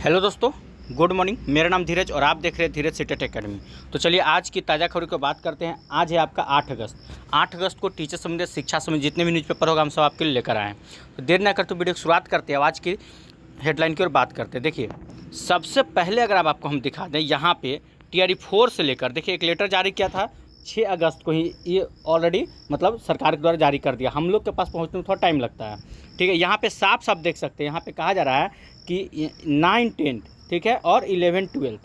Hello दोस्तों, good morning. मेरा नाम धीरज और आप देख रहे हैं धीरज सीटेट एकेडमी। तो चलिए आज की ताज़ा खबरों की बात करते हैं। आज है आपका 8 अगस्त को टीचर संबंधित शिक्षा संबंधित जितने भी न्यूज़पेपर होगा हम सब आपके लिए लेकर आए हैं। तो देर ना कर तो वीडियो की शुरुआत करते हैं। आज की हेडलाइन की ओर बात करते हैं। देखिए, सबसे पहले अगर आपको हम दिखा दें, यहाँ पे TRE 4 से लेकर देखिए एक लेटर जारी किया था 6 अगस्त को ही। ये ऑलरेडी मतलब सरकार के द्वारा जारी कर दिया। हम लोग के पास पहुँचने में थोड़ा टाइम लगता है, ठीक है। यहाँ पे साफ साफ देख सकते हैं, यहाँ पे कहा जा रहा है कि 9, 10, ठीक है, और 11, 12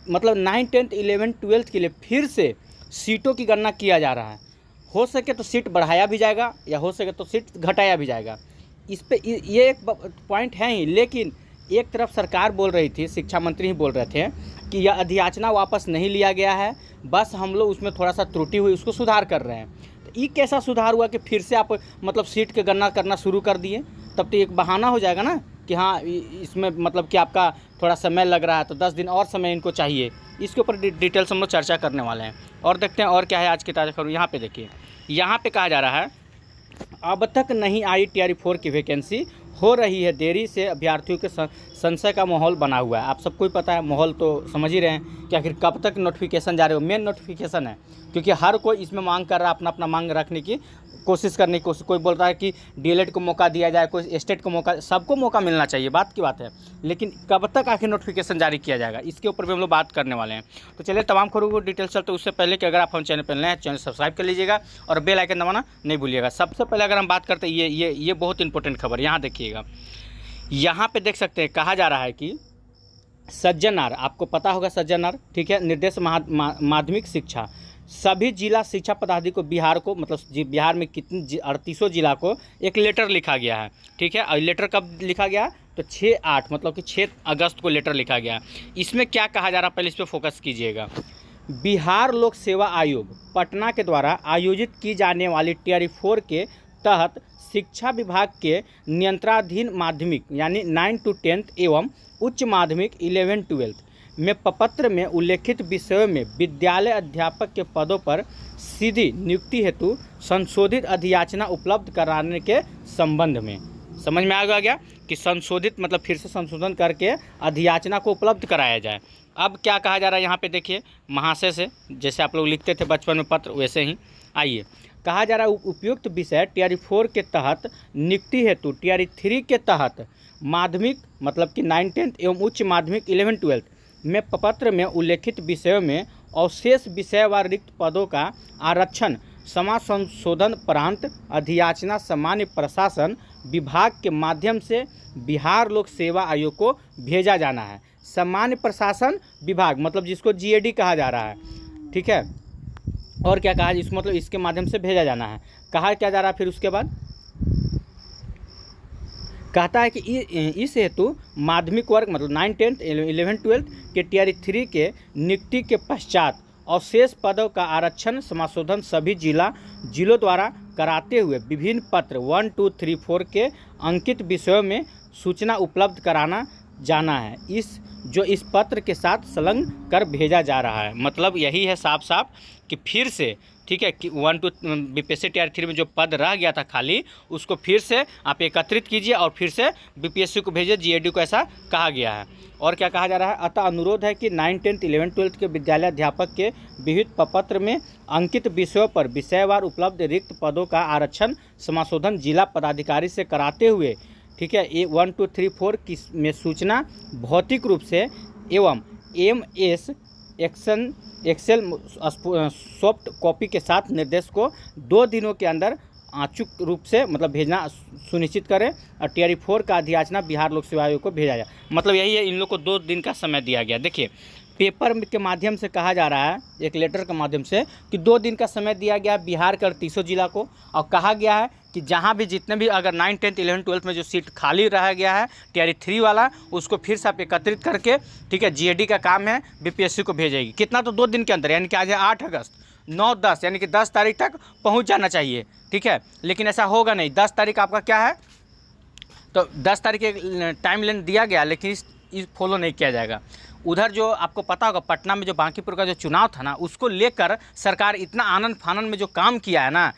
मतलब 9, 10, 11, 12 के लिए फिर से सीटों की गणना किया जा रहा है। हो सके तो सीट बढ़ाया भी जाएगा या हो सके तो सीट घटाया भी जाएगा। इस पे ये एक पॉइंट है ही। लेकिन एक तरफ सरकार बोल रही थी, शिक्षा मंत्री ही बोल रहे थे कि यह अधियाचना वापस नहीं लिया गया है, बस हम लोग उसमें थोड़ा सा त्रुटि हुई, उसको सुधार कर रहे हैं। तो ये कैसा सुधार हुआ कि फिर से आप मतलब सीट की गणना करना शुरू कर दिए? तब तो एक बहाना हो जाएगा ना कि हाँ इसमें मतलब कि आपका थोड़ा समय लग रहा है, तो 10 दिन और समय इनको चाहिए। इसके ऊपर डिटेल्स हम लोग चर्चा करने वाले हैं। और देखते हैं और क्या है आज की ताज़ा खबर। यहाँ पे देखिए, यहाँ पे कहा जा रहा है अब तक नहीं आई TRE 4 की वैकेंसी, हो रही है देरी से अभ्यर्थियों के संशय का माहौल बना हुआ है। आप सबको ही पता है, माहौल तो समझ ही रहे हैं कि आखिर कब तक नोटिफिकेशन जा रहे हो। मेन नोटिफिकेशन है, क्योंकि हर कोई इसमें मांग कर रहा है, अपना अपना मांग रखने की कोशिश करने की कोशिश। कोई बोल रहा है कि DLED को मौका दिया जाए, कोई स्टेट को मौका, सबको मौका मिलना चाहिए, बात की बात है। लेकिन कब तक आखिर नोटिफिकेशन जारी किया जाएगा, इसके ऊपर भी हम लोग बात करने वाले हैं। तो चलिए तमाम खबरों को डिटेल्स चलते। उससे पहले कि अगर आप हम चैनल पर नए हैं, चैनल सब्सक्राइब कर लीजिएगा और बेल आइकन दबाना नहीं भूलिएगा। सबसे पहले अगर हम बात करते हैं, ये बहुत इंपॉर्टेंट खबर, यहाँ देखिएगा। यहाँ पे देख सकते हैं, कहा जा रहा है कि सज्जनार, आपको पता होगा सज्जनार, ठीक है, निर्देश माध्यमिक शिक्षा, सभी जिला शिक्षा पदाधिकारी को बिहार को मतलब बिहार में कितनी 3800 जिला को एक लेटर लिखा गया है, ठीक है। और लेटर कब लिखा गया? तो 6/8 मतलब कि 6 अगस्त को लेटर लिखा गया। इसमें क्या कहा जा रहा है, पहले इस पर फोकस कीजिएगा। बिहार लोक सेवा आयोग पटना के द्वारा आयोजित की जाने वाली TRE 4 के तहत शिक्षा विभाग के नियंत्रणाधीन माध्यमिक यानी 9 to 10 एवं उच्च माध्यमिक 11, 12 में प्रपत्र में उल्लेखित विषयों में विद्यालय अध्यापक के पदों पर सीधी नियुक्ति हेतु संशोधित अधियाचना उपलब्ध कराने के संबंध में। समझ में आ गया कि संशोधित मतलब फिर से संशोधन करके अधियाचना को उपलब्ध कराया जाए। अब क्या कहा जा रहा है यहाँ पे देखिए, महाशय से, जैसे आप लोग लिखते थे बचपन में पत्र, वैसे ही आइए। कहा जा रहा है उपयुक्त विषय TRE 4 के तहत नियुक्ति हेतु TRE 3 के तहत माध्यमिक मतलब कि 9, 10 एवं उच्च माध्यमिक 11, 12 में प्रपत्र में उल्लेखित विषयों में अवशेष विषय व रिक्त पदों का आरक्षण समाज संशोधन प्रांत अधियाचना सामान्य प्रशासन विभाग के माध्यम से बिहार लोक सेवा आयोग को भेजा जाना है। सामान्य प्रशासन विभाग मतलब जिसको GAD कहा जा रहा है, ठीक है। और क्या कहा, इस मतलब इसके माध्यम से भेजा जाना है। कहा क्या जा रहा है फिर उसके बाद, कहता है कि इस हेतु माध्यमिक वर्ग मतलब 9, 10, 11, 12 के TRE 3 के नियुक्ति के पश्चात अवशेष पदों का आरक्षण समाशोधन सभी जिलों द्वारा कराते हुए विभिन्न पत्र 1, 2, 3, 4 के अंकित विषयों में सूचना उपलब्ध कराना जाना है। इस पत्र के साथ संलग्न कर भेजा जा रहा है। मतलब यही है साफ साफ कि फिर से, ठीक है, कि 1 to BPSC TRE 3 में जो पद रह गया था खाली, उसको फिर से आप एकत्रित कीजिए और फिर से BPSC को भेजिए, GAD को, ऐसा कहा गया है। और क्या कहा जा रहा है, अतः अनुरोध है कि 9, 10, 11, 12 के विद्यालय अध्यापक के विहित प्रपत्र में अंकित विषयों पर विषयवार उपलब्ध रिक्त पदों का आरक्षण समाशोधन जिला पदाधिकारी से कराते हुए, ठीक है, 1, 2, 3, 4 की में सूचना भौतिक रूप से एवं MS एक्सेल सॉफ्ट कॉपी के साथ निर्देश को 2 दिनों के अंदर अचूक रूप से मतलब भेजना सुनिश्चित करें और TRE 4 का अधियाचना बिहार लोक सेवा आयोग को भेजा जाए। मतलब यही है, इन लोग को 2 दिन का समय दिया गया। देखिए, पेपर के माध्यम से कहा जा रहा है, एक लेटर के माध्यम से, कि 2 दिन का समय दिया गया बिहार के 3800 जिला को। और कहा गया है कि जहाँ भी जितने भी अगर 9, 10, 11, 12 में जो सीट खाली रह गया है TRE 3 वाला, उसको फिर से आप एकत्रित करके, ठीक है, GAD का काम है, BPSC को भेजेगी। कितना? तो 2 दिन के अंदर, यानी कि आज है 8 अगस्त, 9, 10 यानी कि 10 तारीख तक पहुँच जाना चाहिए, ठीक है। लेकिन ऐसा होगा नहीं। 10 तारीख आपका क्या है, तो 10 तारीख एक टाइम लाइन दिया गया, लेकिन इस फॉलो नहीं किया जाएगा। उधर जो आपको पता होगा पटना में जो बांकीपुर का जो चुनाव था ना, उसको लेकर सरकार इतना आनन फानन में जो काम किया है ना,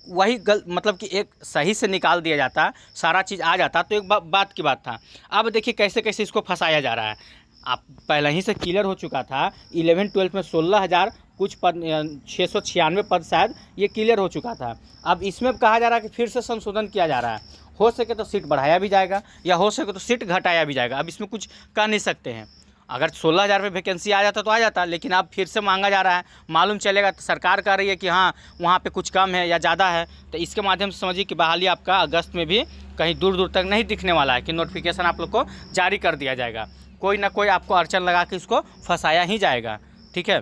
वही मतलब कि एक सही से निकाल दिया जाता, सारा चीज़ आ जाता तो एक बात की बात था। अब देखिए कैसे कैसे इसको फंसाया जा रहा है। आप पहले ही से क्लियर हो चुका था 11-12 में 16,000 कुछ पद 696 पद शायद ये क्लियर हो चुका था। अब इसमें कहा जा रहा है कि फिर से संशोधन किया जा रहा है, हो सके तो सीट बढ़ाया भी जाएगा या हो सके तो सीट घटाया भी जाएगा। अब इसमें कुछ कह नहीं सकते हैं। अगर 16,000 पे वैकेंसी आ जाता तो आ जाता, लेकिन अब फिर से मांगा जा रहा है। मालूम चलेगा तो सरकार कह रही है कि हाँ वहाँ पे कुछ कम है या ज़्यादा है, तो इसके माध्यम से समझिए कि बहाली आपका अगस्त में भी कहीं दूर दूर तक नहीं दिखने वाला है कि नोटिफिकेशन आप लोग को जारी कर दिया जाएगा। कोई ना कोई आपको अड़चन लगा के इसको फंसाया ही जाएगा। ठीक है,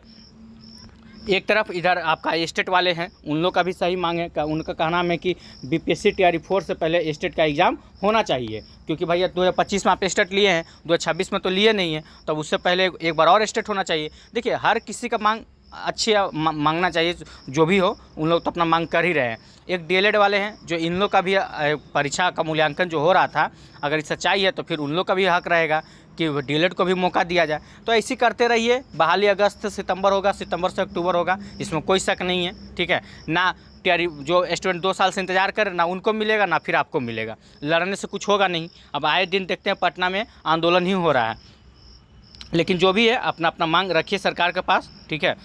एक तरफ इधर आपका स्टेट वाले हैं, उन लोग का भी सही मांग है। उनका कहना है कि बीपीएससी टीआरई 4 से पहले स्टेट का एग्ज़ाम होना चाहिए, क्योंकि भैया 2025 में आप स्टेट लिए हैं, 2026 में तो लिए नहीं है, तब उससे पहले एक बार और स्टेट होना चाहिए। देखिए हर किसी का मांग अच्छी मांगना चाहिए, जो भी हो उन लोग तो अपना मांग कर ही रहे हैं। एक डीएलएड वाले हैं जो इन लोग का भी परीक्षा का मूल्यांकन जो हो रहा था, अगर सच्चाई है तो फिर उन लोग का भी हक रहेगा कि डीएलएड को भी मौका दिया जाए। तो ऐसे करते रहिए, बहाली अगस्त से सितंबर होगा, सितंबर से अक्टूबर होगा, इसमें कोई शक नहीं है। ठीक है ना, टीआरई जो स्टूडेंट 2 साल से इंतजार कर ना उनको मिलेगा ना फिर आपको मिलेगा, लड़ने से कुछ होगा नहीं। अब आए दिन देखते हैं पटना में आंदोलन ही हो रहा है, लेकिन जो भी है अपना अपना मांग रखिए सरकार के पास। ठीक है,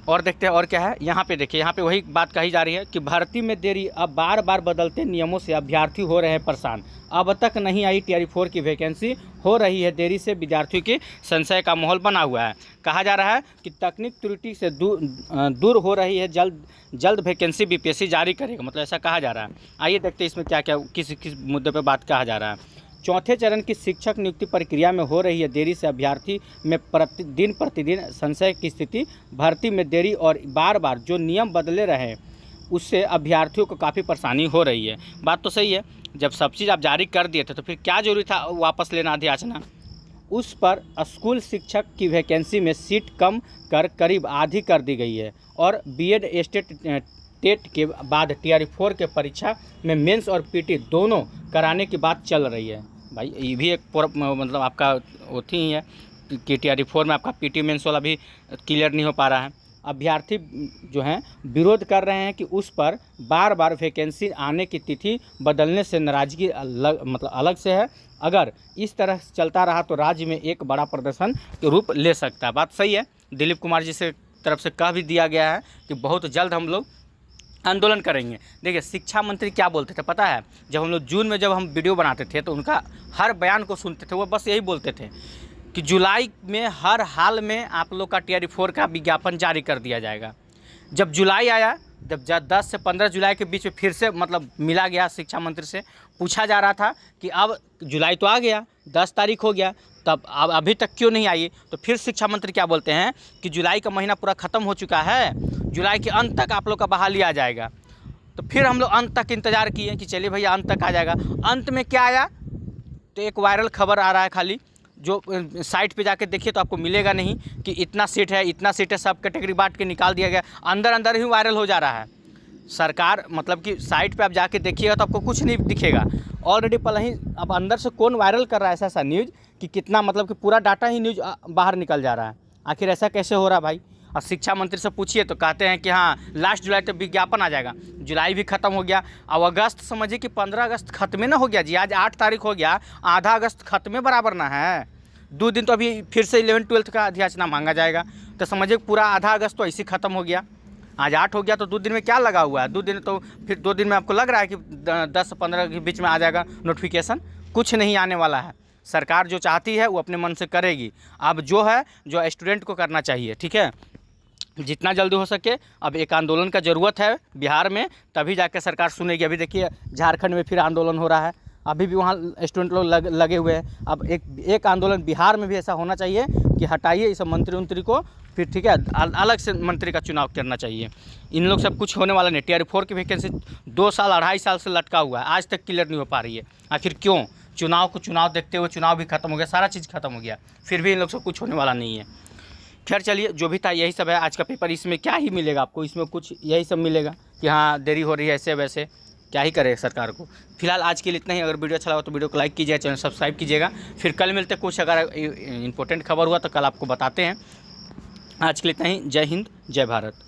और देखते हैं और क्या है। यहाँ पे देखिए, यहाँ पे वही बात कही जा रही है कि भर्ती में देरी, अब बार बार बदलते नियमों से अभ्यर्थी हो रहे हैं परेशान, अब तक नहीं आई टीआरई 4 की वैकेंसी, हो रही है देरी से विद्यार्थियों की संशय का माहौल बना हुआ है। कहा जा रहा है कि तकनीक त्रुटि से दूर हो रही है, जल्द वैकेंसी बीपीएससी जारी करेगा, मतलब ऐसा कहा जा रहा है। आइए देखते हैं इसमें क्या क्या किस मुद्दे पर बात कहा जा रहा है। चौथे चरण की शिक्षक नियुक्ति प्रक्रिया में हो रही है देरी से अभ्यर्थी में प्रतिदिन संशय की स्थिति, भर्ती में देरी और बार बार जो नियम बदले रहे उससे अभ्यर्थियों को काफ़ी परेशानी हो रही है। बात तो सही है, जब सब चीज़ आप जारी कर दिए थे तो फिर क्या जरूरी था वापस लेना अधियाचना। उस पर स्कूल शिक्षक की वैकेंसी में सीट कम कर करीब आधी कर दी गई है और बीएड टेट के बाद टीआरई 4 के परीक्षा में मेंस और पीटी दोनों कराने की बात चल रही है। भाई ये भी एक मतलब आपका होती ही है कि टीआरई 4 में आपका पीटी मेंस वाला भी क्लियर नहीं हो पा रहा है। अभ्यर्थी जो हैं विरोध कर रहे हैं कि उस पर बार बार वैकेंसी आने की तिथि बदलने से नाराजगी अलग से है। अगर इस तरह चलता रहा तो राज्य में एक बड़ा प्रदर्शन के रूप ले सकता है। बात सही है, दिलीप कुमार जी से तरफ से कह भी दिया गया है कि बहुत जल्द हम लोग आंदोलन करेंगे। देखिए शिक्षा मंत्री क्या बोलते थे पता है, जब हम लोग जून में जब हम वीडियो बनाते थे तो उनका हर बयान को सुनते थे, वो बस यही बोलते थे कि जुलाई में हर हाल में आप लोग का टीआरई 4 का विज्ञापन जारी कर दिया जाएगा। जब जुलाई आया, जब 10 से 15 जुलाई के बीच में फिर से मतलब मिला गया शिक्षा मंत्री से, पूछा जा रहा था कि अब जुलाई तो आ गया, 10 तारीख हो गया, तब अब अभी तक क्यों नहीं आई। तो फिर शिक्षा मंत्री क्या बोलते हैं कि जुलाई का महीना पूरा ख़त्म हो चुका है, जुलाई के अंत तक आप लोग का बहाली आ जाएगा। तो फिर हम लोग अंत तक इंतज़ार किए कि चलिए भैया अंत तक आ जाएगा। अंत में क्या आया, तो एक वायरल खबर आ रहा है, खाली जो साइट पे जाके देखिए तो आपको मिलेगा नहीं कि इतना सीट है, इतना सीट है, सब कैटेगरी बांट के निकाल दिया गया, अंदर अंदर ही वायरल हो जा रहा है। सरकार मतलब कि साइट पे आप जाके देखिएगा तो आपको कुछ नहीं दिखेगा, ऑलरेडी पहले ही अब अंदर से कौन वायरल कर रहा है ऐसा न्यूज़ कि कितना मतलब कि पूरा डाटा ही न्यूज़ बाहर निकल जा रहा है। आखिर ऐसा कैसे हो रहा भाई। और शिक्षा मंत्री से पूछिए तो कहते हैं कि हाँ लास्ट जुलाई तक विज्ञापन आ जाएगा। जुलाई भी ख़त्म हो गया, अब अगस्त समझिए कि 15 अगस्त खत्म ना हो गया जी, आज 8 तारीख हो गया, आधा अगस्त खत्म बराबर ना है। 2 दिन तो अभी फिर से 11-12 का अधियाचना मांगा जाएगा, तो समझिए पूरा आधा अगस्त तो ऐसे ख़त्म हो गया। आज 8 हो गया तो 2 दिन में क्या लगा हुआ है, 2 दिन तो फिर 2 दिन में आपको लग रहा है कि 10 से 15 के बीच में आ जाएगा नोटिफिकेशन। कुछ नहीं आने वाला है। सरकार जो चाहती है वो अपने मन से करेगी। अब जो है जो स्टूडेंट को करना चाहिए, ठीक है, जितना जल्दी हो सके। अब एक आंदोलन का ज़रूरत है बिहार में, तभी जाकर सरकार सुनेगी। अभी देखिए झारखंड में फिर आंदोलन हो रहा है, अभी भी वहाँ स्टूडेंट लोग लगे हुए हैं। अब एक आंदोलन बिहार में भी ऐसा होना चाहिए कि हटाइए इस मंत्री उंत्री को, फिर ठीक है अलग से मंत्री का चुनाव करना चाहिए। इन लोग सब कुछ होने वाला नहीं। टीआरई 4 की वैकेंसी 2 साल 2.5 साल से लटका हुआ है, आज तक क्लियर नहीं हो पा रही है। आखिर क्यों? चुनाव देखते हुए चुनाव भी खत्म हो गया, सारा चीज़ खत्म हो गया, फिर भी इन लोग से कुछ होने वाला नहीं है। खैर चलिए, जो भी था यही सब है आज का पेपर। इसमें क्या ही मिलेगा आपको, इसमें कुछ यही सब मिलेगा कि हाँ देरी हो रही है, ऐसे वैसे क्या ही करे सरकार को। फिलहाल आज के लिए इतना ही। अगर वीडियो अच्छा लगा तो वीडियो को लाइक कीजिएगा, चैनल सब्सक्राइब कीजिएगा। फिर कल मिलते कुछ अगर इंपॉर्टेंट खबर हुआ तो कल आपको बताते हैं। आज के लिए इतना ही। जय हिंद, जय भारत।